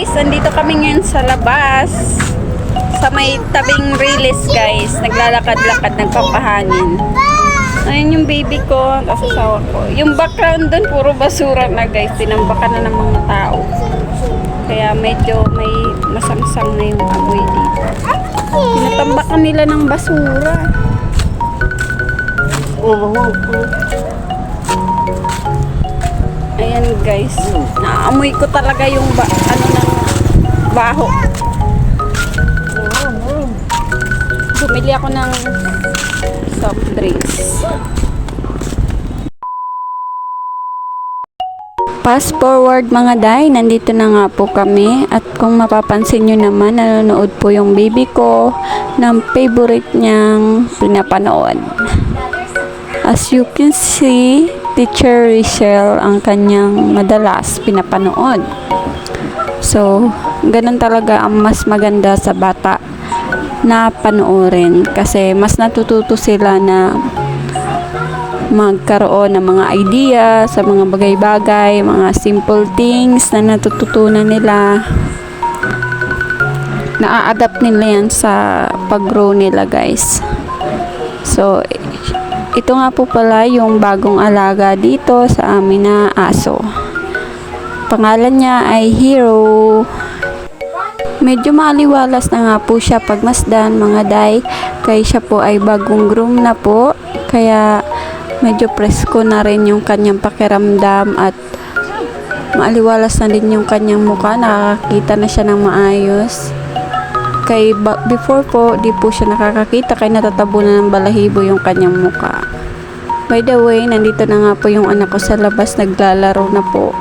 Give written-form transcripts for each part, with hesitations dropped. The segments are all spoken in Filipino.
guys, andito kami ngayon sa labas. Sa may tabing release guys. Naglalakad-lakad, nagpapahangin. Ayun yung baby ko, kasasawa ko. Yung background dun, puro basura na guys. Tinambakan na ng mga tao. Kaya medyo may masangsang na yung amoy dito. Tinatambakan nila ng basura. Ayan guys. Naamoy ko talaga yung ng baho. Bumili ako ng soft drinks. Fast forward mga day, nandito na nga po kami at kung mapapansin nyo naman, nanonood po yung baby ko ng favorite niyang pinapanood. As you can see, Teacher Rachel ang kanyang madalas pinapanood. So, ganun talaga ang mas maganda sa bata na panoorin kasi mas natututo sila na magkaroon ng mga idea sa mga bagay-bagay, mga simple things na natututunan nila. Na-adapt nila yan sa pag-grow nila guys. So, ito nga po pala yung bagong alaga dito sa amin na aso. Pangalan niya ay Hero. Medyo maaliwalas na nga po siya pagmasdan mga day. Kaya siya po ay bagong groom na po. Kaya medyo presko na rin yung kanyang pakiramdam at maaliwalas na din yung kanyang mukha. Nakakakita na siya ng maayos. Kay before po, di po siya nakakakita kaya natatabunan ng balahibo yung kanyang mukha. By the way, nandito na nga po yung anak ko sa labas, naglalaro na po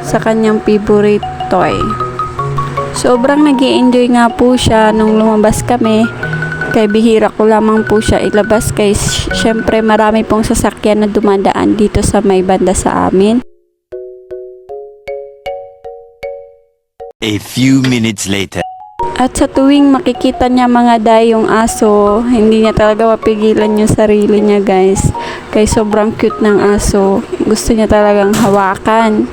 sa kanyang favorite toy. Sobrang nag-i-enjoy nga po siya nung lumabas kami. Kaya bihira ko lamang po siya ilabas kay syempre marami pong sasakyan na dumadaan dito sa may banda sa amin. A few minutes later. At sa tuwing makikita niya mga day yung aso, hindi niya talaga mapigilan yung sarili niya guys. Kaya sobrang cute ng aso. Gusto niya talagang hawakan.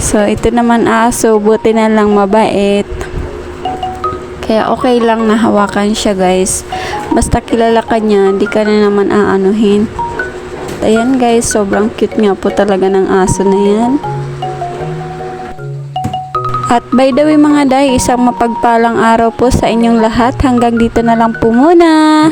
So ito naman aso, buti na lang mabait. Kaya okay lang na hawakan siya guys. Basta kilala ka niya, di ka na naman aanuhin. Ayan guys, sobrang cute nga po talaga ng aso na yan. At by the way mga day, isang mapagpalang araw po sa inyong lahat. Hanggang dito na lang po muna.